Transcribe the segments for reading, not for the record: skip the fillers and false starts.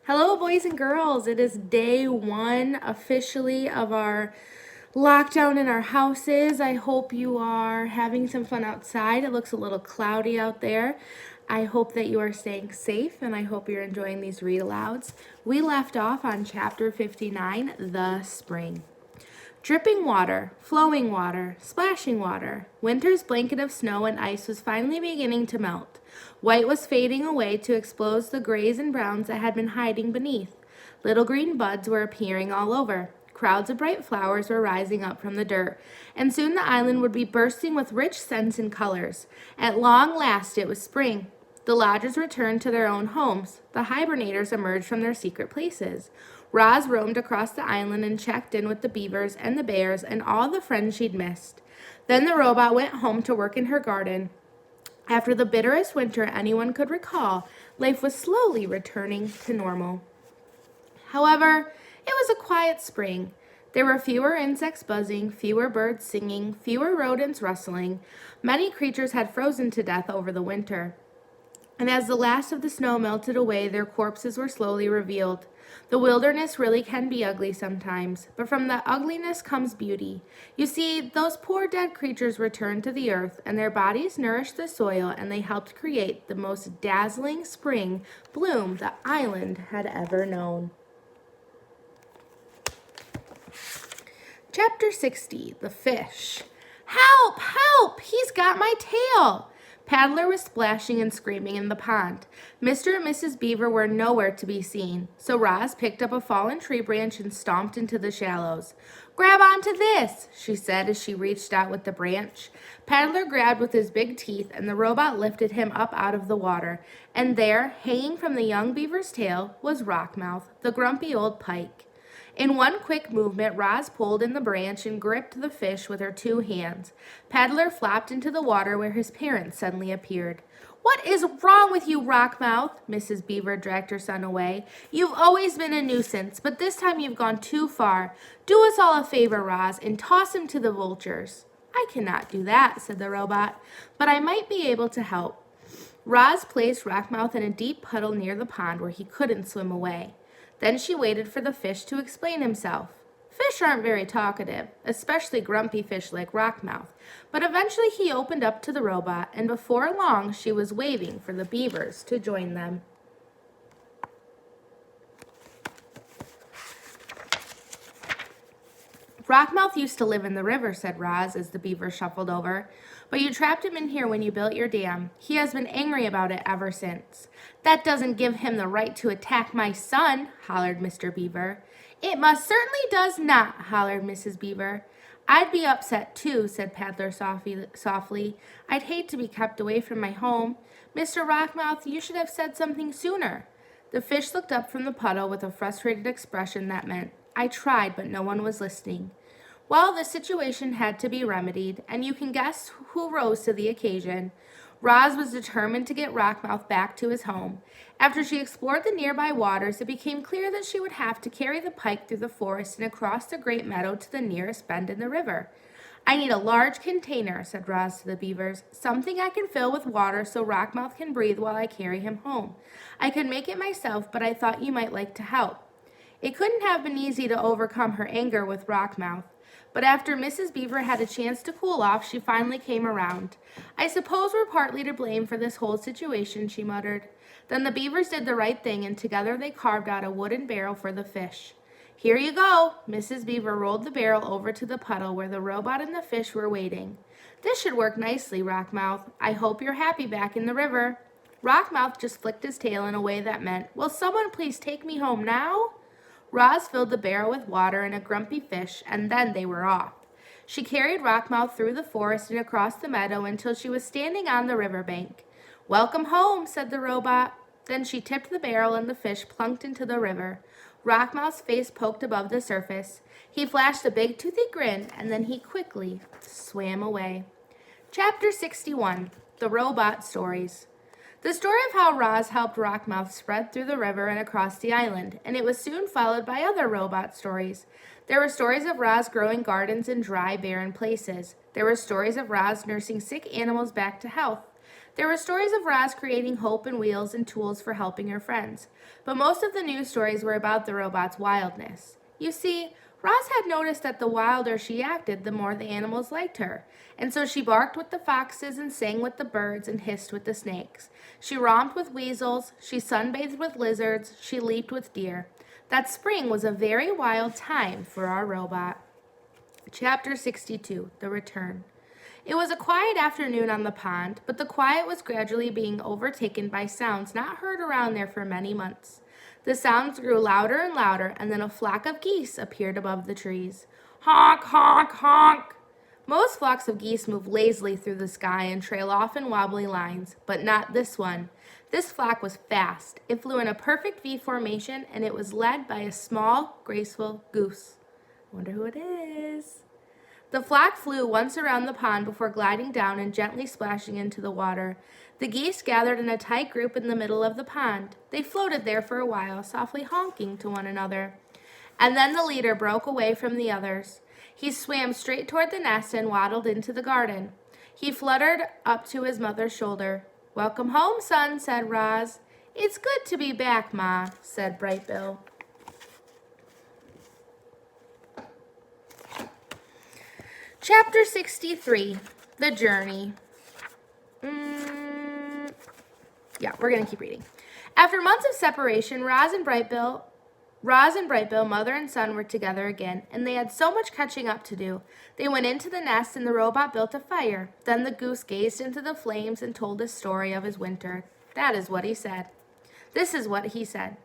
Hello, boys and girls. It is day one officially of our lockdown in our houses. I hope you are having some fun outside. It looks a little cloudy out there. I hope that you are staying safe and I hope you're enjoying these read alouds. We left off on chapter 59, The Spring. Dripping water, flowing water, splashing water. Winter's blanket of snow and ice was finally beginning to melt. White was fading away to expose the grays and browns that had been hiding beneath. Little green buds were appearing all over. Crowds of bright flowers were rising up from the dirt, and soon the island would be bursting with rich scents and colors. At long last it was spring. The lodgers returned to their own homes. The hibernators emerged from their secret places. Roz roamed across the island and checked in with the beavers and the bears and all the friends she'd missed. Then the robot went home to work in her garden. After the bitterest winter anyone could recall, life was slowly returning to normal. However, it was a quiet spring. There were fewer insects buzzing, fewer birds singing, fewer rodents rustling. Many creatures had frozen to death over the winter. And as the last of the snow melted away, their corpses were slowly revealed. The wilderness really can be ugly sometimes, but from the ugliness comes beauty. You see, those poor dead creatures returned to the earth, and their bodies nourished the soil, and they helped create the most dazzling spring bloom the island had ever known. Chapter 60, The Fish. Help! Help! He's got my tail! Paddler was splashing and screaming in the pond. Mr. and Mrs. Beaver were nowhere to be seen, so Roz picked up a fallen tree branch and stomped into the shallows. Grab onto this, she said as she reached out with the branch. Paddler grabbed with his big teeth, and the robot lifted him up out of the water. And there, hanging from the young beaver's tail, was Rockmouth, the grumpy old pike. In one quick movement, Roz pulled in the branch and gripped the fish with her two hands. Paddler flopped into the water where his parents suddenly appeared. What is wrong with you, Rockmouth? Mrs. Beaver dragged her son away. You've always been a nuisance, but this time you've gone too far. Do us all a favor, Roz, and toss him to the vultures. I cannot do that, said the robot, but I might be able to help. Roz placed Rockmouth in a deep puddle near the pond where he couldn't swim away. Then she waited for the fish to explain himself. Fish aren't very talkative, especially grumpy fish like Rockmouth, but eventually he opened up to the robot, and before long she was waving for the beavers to join them. Rockmouth used to live in the river, said Roz as the beaver shuffled over. But you trapped him in here when you built your dam. He has been angry about it ever since. That doesn't give him the right to attack my son, hollered Mr. Beaver. It most certainly does not, hollered Mrs. Beaver. I'd be upset too, said Paddler softly. I'd hate to be kept away from my home. Mr. Rockmouth, you should have said something sooner. The fish looked up from the puddle with a frustrated expression that meant, I tried, but no one was listening. Well, the situation had to be remedied, and you can guess who rose to the occasion. Roz was determined to get Rockmouth back to his home. After she explored the nearby waters, it became clear that she would have to carry the pike through the forest and across the great meadow to the nearest bend in the river. I need a large container, said Roz to the beavers, something I can fill with water so Rockmouth can breathe while I carry him home. I could make it myself, but I thought you might like to help. It couldn't have been easy to overcome her anger with Rockmouth. But after Mrs. Beaver had a chance to cool off, she finally came around. I suppose we're partly to blame for this whole situation, she muttered. Then the beavers did the right thing, and together they carved out a wooden barrel for the fish. Here you go. Mrs. Beaver rolled the barrel over to the puddle where the robot and the fish were waiting. This should work nicely, Rockmouth. I hope you're happy back in the river. Rockmouth just flicked his tail in a way that meant, will someone please take me home now? Roz filled the barrel with water and a grumpy fish, and then they were off. She carried Rockmouth through the forest and across the meadow until she was standing on the riverbank. Welcome home, said the robot. Then she tipped the barrel and the fish plunked into the river. Rockmouth's face poked above the surface. He flashed a big toothy grin, and then he quickly swam away. Chapter 61, The Robot Stories. The story of how Roz helped Rockmouth spread through the river and across the island, and it was soon followed by other robot stories. There were stories of Roz growing gardens in dry, barren places. There were stories of Roz nursing sick animals back to health. There were stories of Roz creating hope and wheels and tools for helping her friends, but most of the news stories were about the robot's wildness. You see, Roz had noticed that the wilder she acted, the more the animals liked her, and so she barked with the foxes and sang with the birds and hissed with the snakes. She romped with weasels, she sunbathed with lizards, she leaped with deer. That spring was a very wild time for our robot. Chapter 62, The Return. It was a quiet afternoon on the pond, but the quiet was gradually being overtaken by sounds not heard around there for many months. The sounds grew louder and louder, and then a flock of geese appeared above the trees. Honk, honk, honk! Most flocks of geese move lazily through the sky and trail off in wobbly lines, but not this one. This flock was fast. It flew in a perfect V formation, and it was led by a small, graceful goose. Wonder who it is. The flock flew once around the pond before gliding down and gently splashing into the water. The geese gathered in a tight group in the middle of the pond. They floated there for a while, softly honking to one another. And then the leader broke away from the others. He swam straight toward the nest and waddled into the garden. He fluttered up to his mother's shoulder. "Welcome home, son," said Roz. "It's good to be back, Ma," said Bright Bill. Chapter 63, The Journey. We're going to keep reading. After months of separation, Roz and Bright Bill, mother and son, were together again, and they had so much catching up to do. They went into the nest, and the robot built a fire. Then the goose gazed into the flames and told the story of his winter. That is what he said. This is what he said.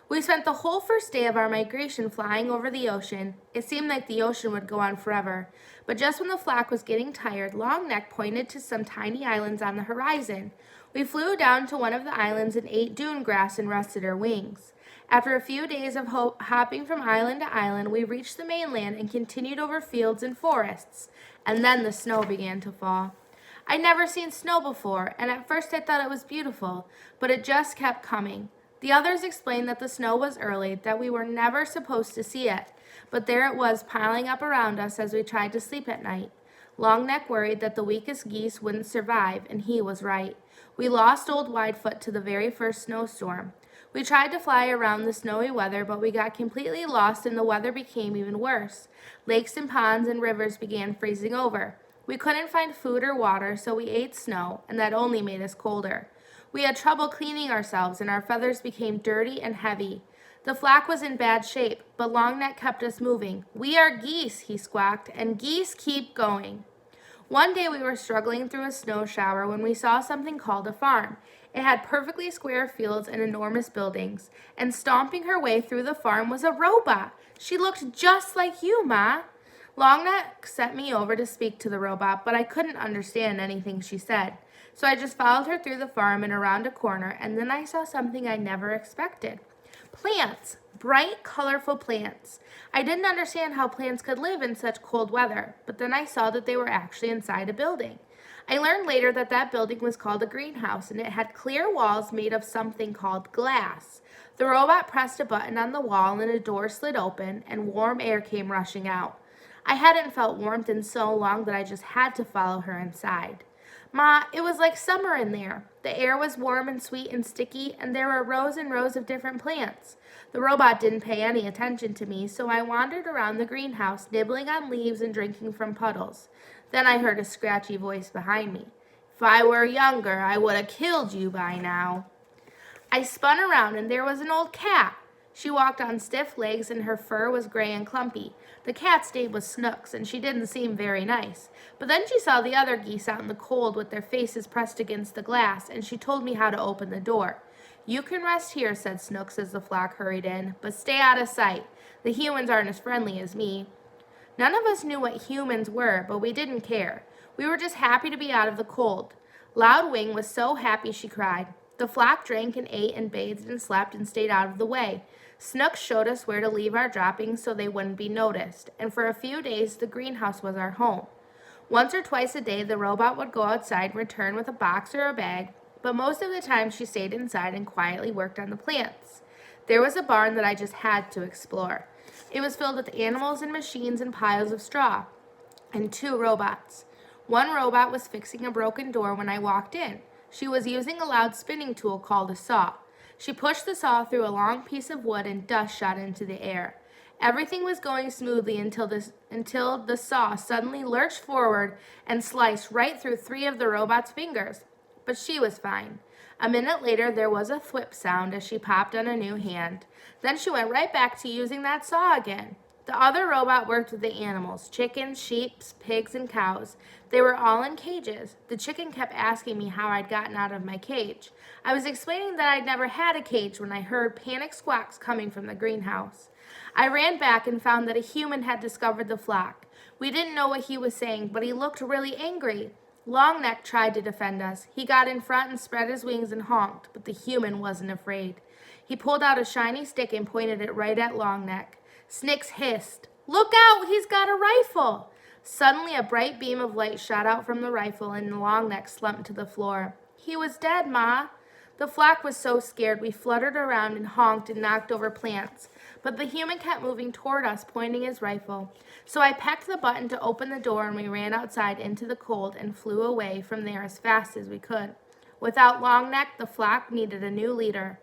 "We spent the whole first day of our migration flying over the ocean. It seemed like the ocean would go on forever. But just when the flock was getting tired, Longneck pointed to some tiny islands on the horizon. We flew down to one of the islands and ate dune grass and rested our wings. After a few days of hopping from island to island, we reached the mainland and continued over fields and forests. And then the snow began to fall. I'd never seen snow before, and at first I thought it was beautiful, but it just kept coming. The others explained that the snow was early, that we were never supposed to see it, but there it was piling up around us as we tried to sleep at night. Longneck worried that the weakest geese wouldn't survive, and he was right. We lost old Widefoot to the very first snowstorm. We tried to fly around the snowy weather, but we got completely lost and the weather became even worse. Lakes and ponds and rivers began freezing over. We couldn't find food or water, so we ate snow, and that only made us colder. We had trouble cleaning ourselves, and our feathers became dirty and heavy. The flock was in bad shape, but Longneck kept us moving. "We are geese," he squawked, "and geese keep going." One day we were struggling through a snow shower when we saw something called a farm. It had perfectly square fields and enormous buildings, and stomping her way through the farm was a robot. She looked just like you, Ma. Longneck sent me over to speak to the robot, but I couldn't understand anything she said. So I just followed her through the farm and around a corner, and then I saw something I never expected. Plants. Bright, colorful plants. I didn't understand how plants could live in such cold weather, but then I saw that they were actually inside a building. I learned later that that building was called a greenhouse, and it had clear walls made of something called glass. The robot pressed a button on the wall, and a door slid open, and warm air came rushing out. I hadn't felt warmth in so long that I just had to follow her inside. Ma, it was like summer in there. The air was warm and sweet and sticky, and there were rows and rows of different plants. The robot didn't pay any attention to me, so I wandered around the greenhouse, nibbling on leaves and drinking from puddles. Then I heard a scratchy voice behind me. "If I were younger, I would have killed you by now." I spun around, and there was an old cat. She walked on stiff legs, and her fur was gray and clumpy. The cat's name was Snooks, and she didn't seem very nice. But then she saw the other geese out in the cold with their faces pressed against the glass, and she told me how to open the door. "You can rest here," said Snooks as the flock hurried in, "but stay out of sight. The humans aren't as friendly as me." None of us knew what humans were, but we didn't care. We were just happy to be out of the cold. Loud Wing was so happy she cried. The flock drank and ate and bathed and slept and stayed out of the way. Snooks showed us where to leave our droppings so they wouldn't be noticed, and for a few days the greenhouse was our home. Once or twice a day the robot would go outside and return with a box or a bag, but most of the time she stayed inside and quietly worked on the plants. There was a barn that I just had to explore. It was filled with animals and machines and piles of straw, and 2 robots. One robot was fixing a broken door when I walked in. She was using a loud spinning tool called a saw. She pushed the saw through a long piece of wood and dust shot into the air. Everything was going smoothly until the saw suddenly lurched forward and sliced right through 3 of the robot's fingers. But she was fine. A minute later, there was a thwip sound as she popped on a new hand. Then she went right back to using that saw again. The other robot worked with the animals, chickens, sheep, pigs, and cows. They were all in cages. The chicken kept asking me how I'd gotten out of my cage. I was explaining that I'd never had a cage when I heard panic squawks coming from the greenhouse. I ran back and found that a human had discovered the flock. We didn't know what he was saying, but he looked really angry. Longneck tried to defend us. He got in front and spread his wings and honked, but the human wasn't afraid. He pulled out a shiny stick and pointed it right at Longneck. Snicks hissed, "Look out, he's got a rifle!" Suddenly a bright beam of light shot out from the rifle and Longneck slumped to the floor. He was dead, Ma. The flock was so scared we fluttered around and honked and knocked over plants. But the human kept moving toward us, pointing his rifle. So I pecked the button to open the door and we ran outside into the cold and flew away from there as fast as we could. Without Longneck, the flock needed a new leader.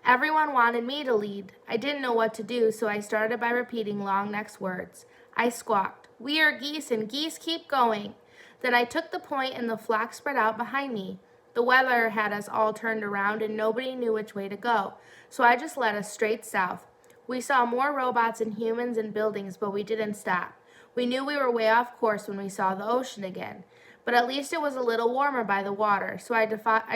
Everyone wanted me to lead. I didn't know what to do, so I started by repeating Longneck's words. I squawked, "We are geese and geese keep going." Then I took the point and the flock spread out behind me. The weather had us all turned around and nobody knew which way to go, so I just led us straight south. We saw more robots and humans and buildings, but we didn't stop. We knew we were way off course when we saw the ocean again, but at least it was a little warmer by the water, so I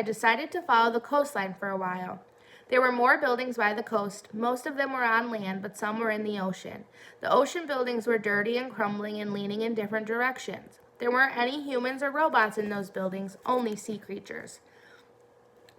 decided to follow the coastline for a while. There were more buildings by the coast. Most of them were on land, but some were in the ocean. The ocean buildings were dirty and crumbling and leaning in different directions. There weren't any humans or robots in those buildings, only sea creatures.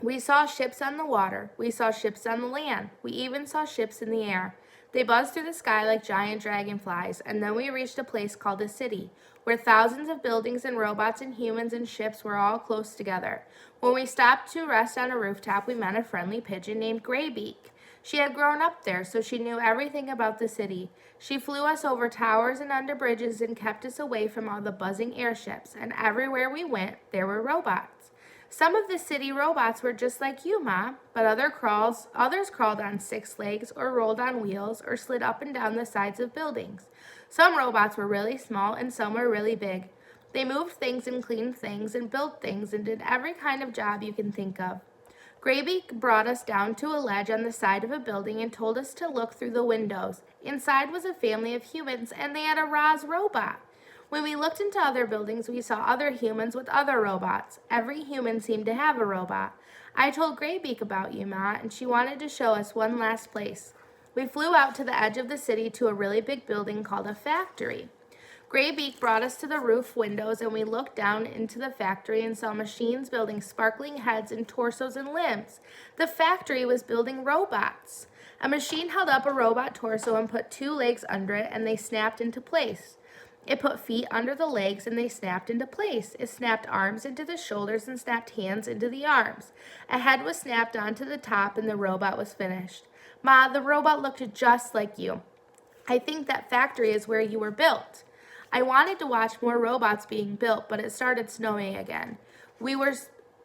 We saw ships on the water. We saw ships on the land. We even saw ships in the air. They buzzed through the sky like giant dragonflies, and then we reached a place called a city, where thousands of buildings and robots and humans and ships were all close together. When we stopped to rest on a rooftop, we met a friendly pigeon named Graybeak. She had grown up there, so she knew everything about the city. She flew us over towers and under bridges and kept us away from all the buzzing airships, and everywhere we went, there were robots. Some of the city robots were just like you, Ma, but others crawled on 6 legs or rolled on wheels or slid up and down the sides of buildings. Some robots were really small and some were really big. They moved things and cleaned things and built things and did every kind of job you can think of. Graybeak brought us down to a ledge on the side of a building and told us to look through the windows. Inside was a family of humans and they had a Roz robot. When we looked into other buildings, we saw other humans with other robots. Every human seemed to have a robot. I told Graybeak about you, Ma, and she wanted to show us one last place. We flew out to the edge of the city to a really big building called a factory. Graybeak brought us to the roof windows and we looked down into the factory and saw machines building sparkling heads and torsos and limbs. The factory was building robots. A machine held up a robot torso and put 2 legs under it and they snapped into place. It put feet under the legs and they snapped into place. It snapped arms into the shoulders and snapped hands into the arms. A head was snapped onto the top and the robot was finished. Ma, the robot looked just like you. I think that factory is where you were built. I wanted to watch more robots being built, but it started snowing again.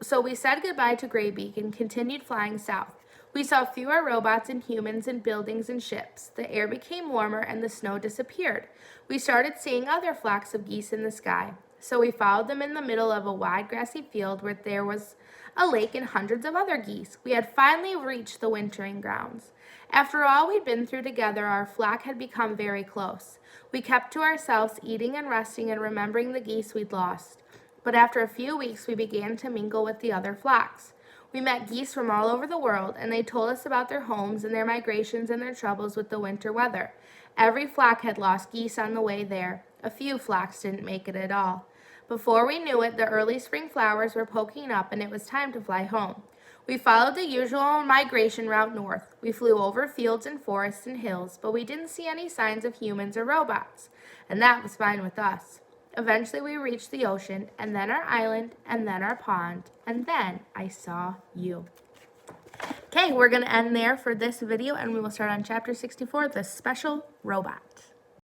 So we said goodbye to Graybeak and continued flying south. We saw fewer robots and humans and buildings and ships. The air became warmer and the snow disappeared. We started seeing other flocks of geese in the sky. So we followed them in the middle of a wide grassy field where there was a lake and hundreds of other geese. We had finally reached the wintering grounds. After all we'd been through together, our flock had become very close. We kept to ourselves, eating and resting and remembering the geese we'd lost. But after a few weeks, we began to mingle with the other flocks. We met geese from all over the world, and they told us about their homes and their migrations and their troubles with the winter weather. Every flock had lost geese on the way there. A few flocks didn't make it at all. Before we knew it, the early spring flowers were poking up, and it was time to fly home. We followed the usual migration route north. We flew over fields and forests and hills, but we didn't see any signs of humans or robots, and that was fine with us. Eventually we reached the ocean, and then our island, and then our pond, and then I saw you. Okay, we're going to end there for this video, and we will start on Chapter 64, The Special Robot.